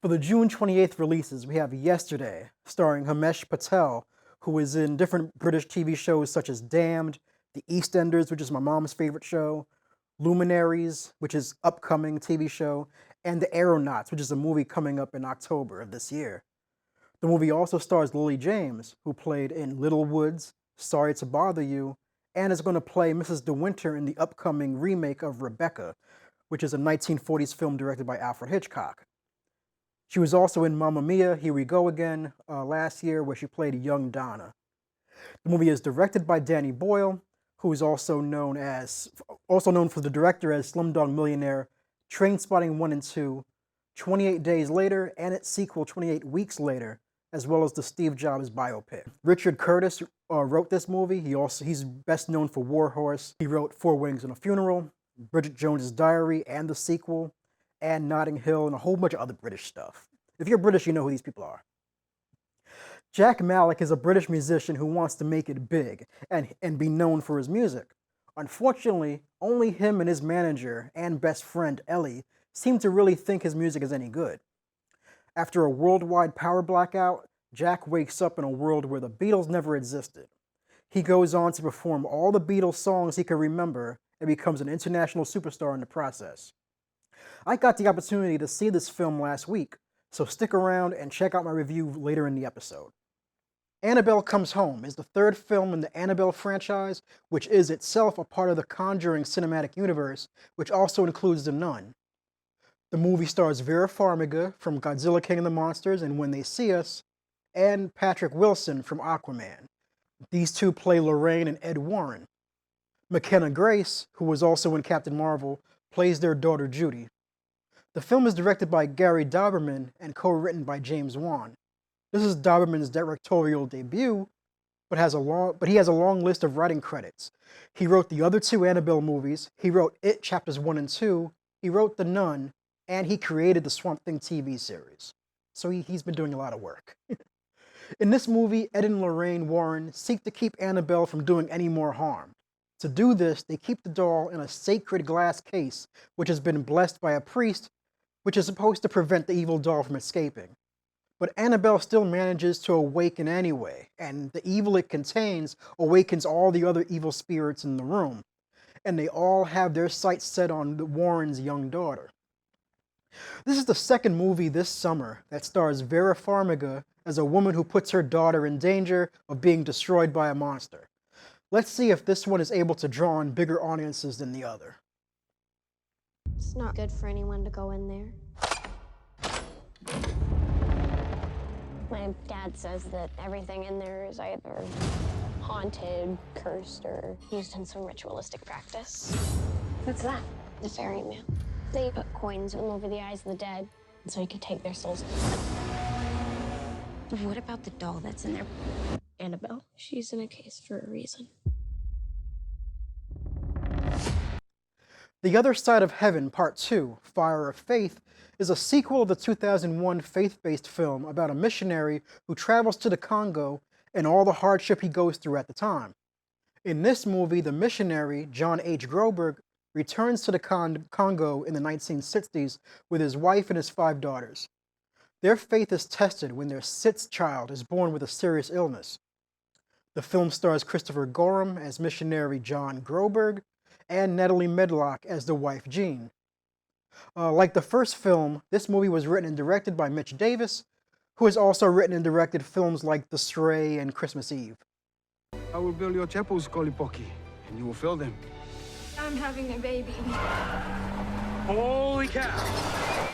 For the June 28th releases, we have Yesterday, starring Himesh Patel, who is in different British TV shows such as Damned, The EastEnders, which is my mom's favorite show, Luminaries, which is upcoming TV show, and The Aeronauts, which is a movie coming up in October of this year. The movie also stars Lily James, who played in Little Woods, Sorry to Bother You, and is going to play Mrs. De Winter in the upcoming remake of Rebecca, which is a 1940s film directed by Alfred Hitchcock. She was also in Mamma Mia, Here We Go Again last year, where she played young Donna. The movie is directed by Danny Boyle, who is also known for the director as Slumdog Millionaire, Trainspotting 1 and 2, 28 Days Later, and its sequel 28 Weeks Later, as well as the Steve Jobs biopic. Richard Curtis wrote this movie. He's best known for War Horse. He wrote Four Weddings and a Funeral, Bridget Jones's Diary, and the sequel, and Notting Hill, and a whole bunch of other British stuff. If you're British, you know who these people are. Jack Malik is a British musician who wants to make it big and be known for his music. Unfortunately, only him and his manager and best friend, Ellie, seem to really think his music is any good. After a worldwide power blackout, Jack wakes up in a world where the Beatles never existed. He goes on to perform all the Beatles songs he can remember and becomes an international superstar in the process. I got the opportunity to see this film last week, so stick around and check out my review later in the episode. Annabelle Comes Home is the third film in the Annabelle franchise, which is itself a part of the Conjuring cinematic universe, which also includes The Nun. The movie stars Vera Farmiga from Godzilla King of the Monsters and When They See Us, and Patrick Wilson from Aquaman. These two play Lorraine and Ed Warren. McKenna Grace, who was also in Captain Marvel, plays their daughter Judy. The film is directed by Gary Dauberman and co-written by James Wan. This is Dauberman's directorial debut, but he has a long list of writing credits. He wrote the other two Annabelle movies, he wrote It Chapters 1 and 2, he wrote The Nun, and he created the Swamp Thing TV series. So he's been doing a lot of work. In this movie, Ed and Lorraine Warren seek to keep Annabelle from doing any more harm. To do this, they keep the doll in a sacred glass case, which has been blessed by a priest, which is supposed to prevent the evil doll from escaping. But Annabelle still manages to awaken anyway, and the evil it contains awakens all the other evil spirits in the room, and they all have their sights set on the Warren's young daughter. This is the second movie this summer that stars Vera Farmiga as a woman who puts her daughter in danger of being destroyed by a monster. Let's see if this one is able to draw in bigger audiences than the other. It's not good for anyone to go in there. My dad says that everything in there is either haunted, cursed, or used in some ritualistic practice. What's that? The ferryman. They put coins over the eyes of the dead so he could take their souls. What about the doll that's in there? Annabelle, she's in a case for a reason. The Other Side of Heaven, Part 2, Fire of Faith, is a sequel of the 2001 faith-based film about a missionary who travels to the Congo and all the hardship he goes through at the time. In this movie, the missionary, John H. Groberg, returns to the Congo in the 1960s with his wife and his 5 daughters. Their faith is tested when their 6th child is born with a serious illness. The film stars Christopher Gorham as missionary John Groberg and Natalie Medlock as the wife Jean. Like the first film, this movie was written and directed by Mitch Davis, who has also written and directed films like The Stray and Christmas Eve. I will build your chapels, Kolipoki, and you will fill them. I'm having a baby. Holy cow!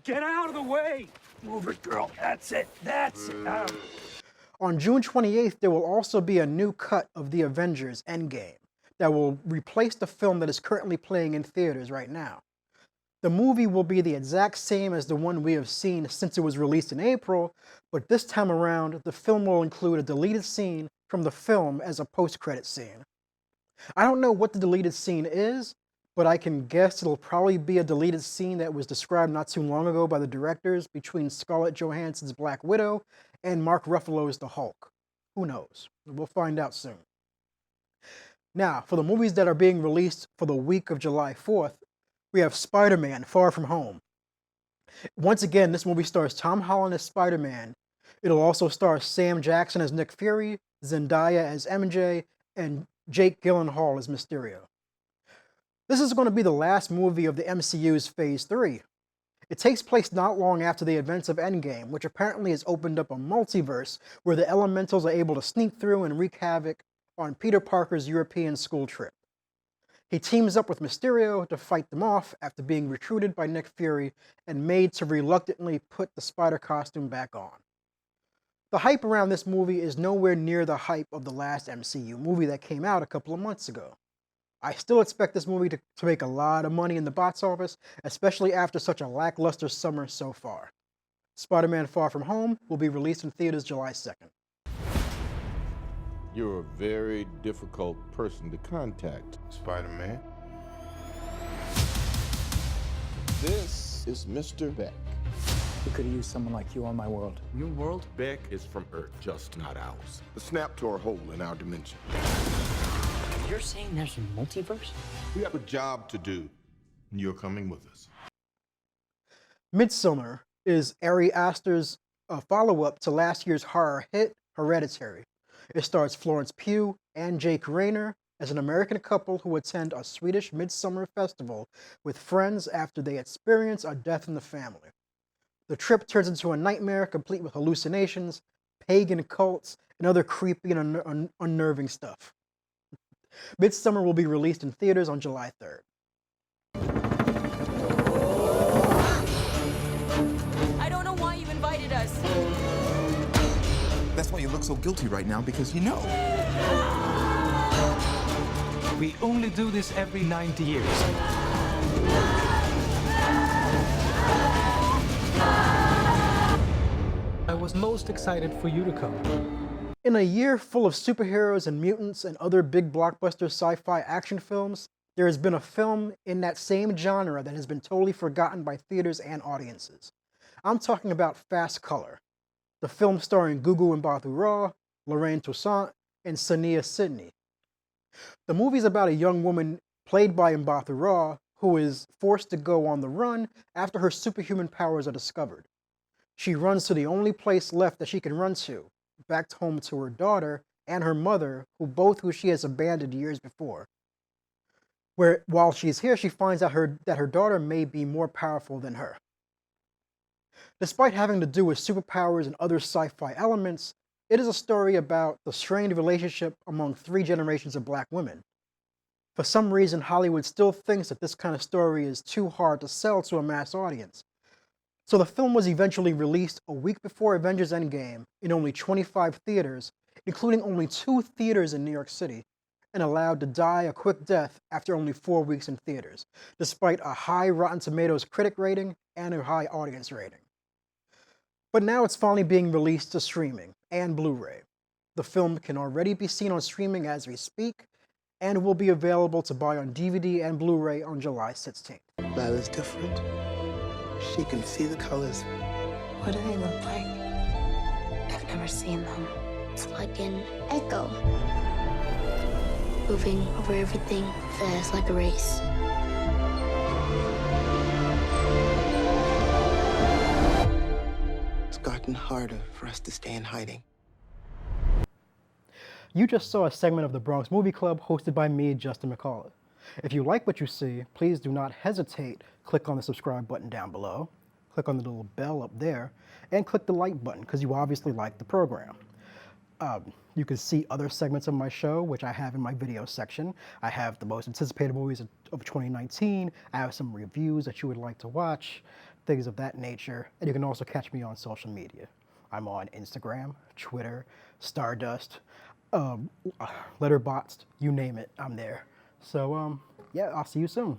Get out of the way! Move it, girl. That's it. That's it. On June 28th, there will also be a new cut of The Avengers Endgame that will replace the film that is currently playing in theaters right now. The movie will be the exact same as the one we have seen since it was released in April, but this time around, the film will include a deleted scene from the film as a post-credit scene. I don't know what the deleted scene is, but I can guess it'll probably be a deleted scene that was described not too long ago by the directors between Scarlett Johansson's Black Widow and Mark Ruffalo's The Hulk. Who knows? We'll find out soon. Now, for the movies that are being released for the week of July 4th, we have Spider-Man: Far From Home. Once again, this movie stars Tom Holland as Spider-Man. It'll also star Sam Jackson as Nick Fury, Zendaya as MJ, and Jake Gyllenhaal as Mysterio. This is going to be the last movie of the MCU's Phase 3. It takes place not long after the events of Endgame, which apparently has opened up a multiverse where the Elementals are able to sneak through and wreak havoc on Peter Parker's European school trip. He teams up with Mysterio to fight them off after being recruited by Nick Fury and made to reluctantly put the spider costume back on. The hype around this movie is nowhere near the hype of the last MCU movie that came out a couple of months ago. I still expect this movie to make a lot of money in the box office, especially after such a lackluster summer so far. Spider-Man Far From Home will be released in theaters July 2nd. You're a very difficult person to contact, Spider-Man. This is Mr. Beck. We could have used someone like you on my world. Your world? Beck is from Earth, just not ours. The snap tore a hole in our dimension. You're saying there's a multiverse? We have a job to do, and you're coming with us. Midsommar is Ari Aster's follow-up to last year's horror hit, Hereditary. It stars Florence Pugh and Jake Rayner as an American couple who attend a Swedish midsummer festival with friends after they experience a death in the family. The trip turns into a nightmare complete with hallucinations, pagan cults, and other creepy and unnerving stuff. Midsommar will be released in theaters on July 3rd. I don't know why you invited us. That's why you look so guilty right now, because you know. We only do this every 90 years. I was most excited for you to come. In a year full of superheroes and mutants and other big blockbuster sci-fi action films, there has been a film in that same genre that has been totally forgotten by theaters and audiences. I'm talking about Fast Color, the film starring Gugu Mbatha Raw, Lorraine Toussaint, and Sania Sidney. The movie's about a young woman played by Mbatha Raw who is forced to go on the run after her superhuman powers are discovered. She runs to the only place left that she can run to, back home to her daughter and her mother, who she has abandoned years before. While she's here, she finds out that her daughter may be more powerful than her. Despite having to do with superpowers and other sci-fi elements, it is a story about the strained relationship among 3 generations of black women. For some reason, Hollywood still thinks that this kind of story is too hard to sell to a mass audience. So the film was eventually released a week before Avengers Endgame in only 25 theaters, including only 2 theaters in New York City, and allowed to die a quick death after only 4 weeks in theaters, despite a high Rotten Tomatoes critic rating and a high audience rating. But now it's finally being released to streaming and Blu-ray. The film can already be seen on streaming as we speak, and will be available to buy on DVD and Blu-ray on July 16th. Lila's different. She can see the colors. What do they look like? I've never seen them. It's like an echo. Moving over everything fast like a race. It's gotten harder for us to stay in hiding. You just saw a segment of the Bronx Movie Club hosted by me, Justin McCullough. If you like what you see, please do not hesitate. Click on the subscribe button down below, click on the little bell up there, and click the like button because you obviously like the program. You can see other segments of my show, which I have in my video section. I have the most anticipated movies of 2019. I have some reviews that you would like to watch, things of that nature. And you can also catch me on social media. I'm on Instagram, Twitter, Stardust, Letterboxd, you name it, I'm there. So, yeah, I'll see you soon.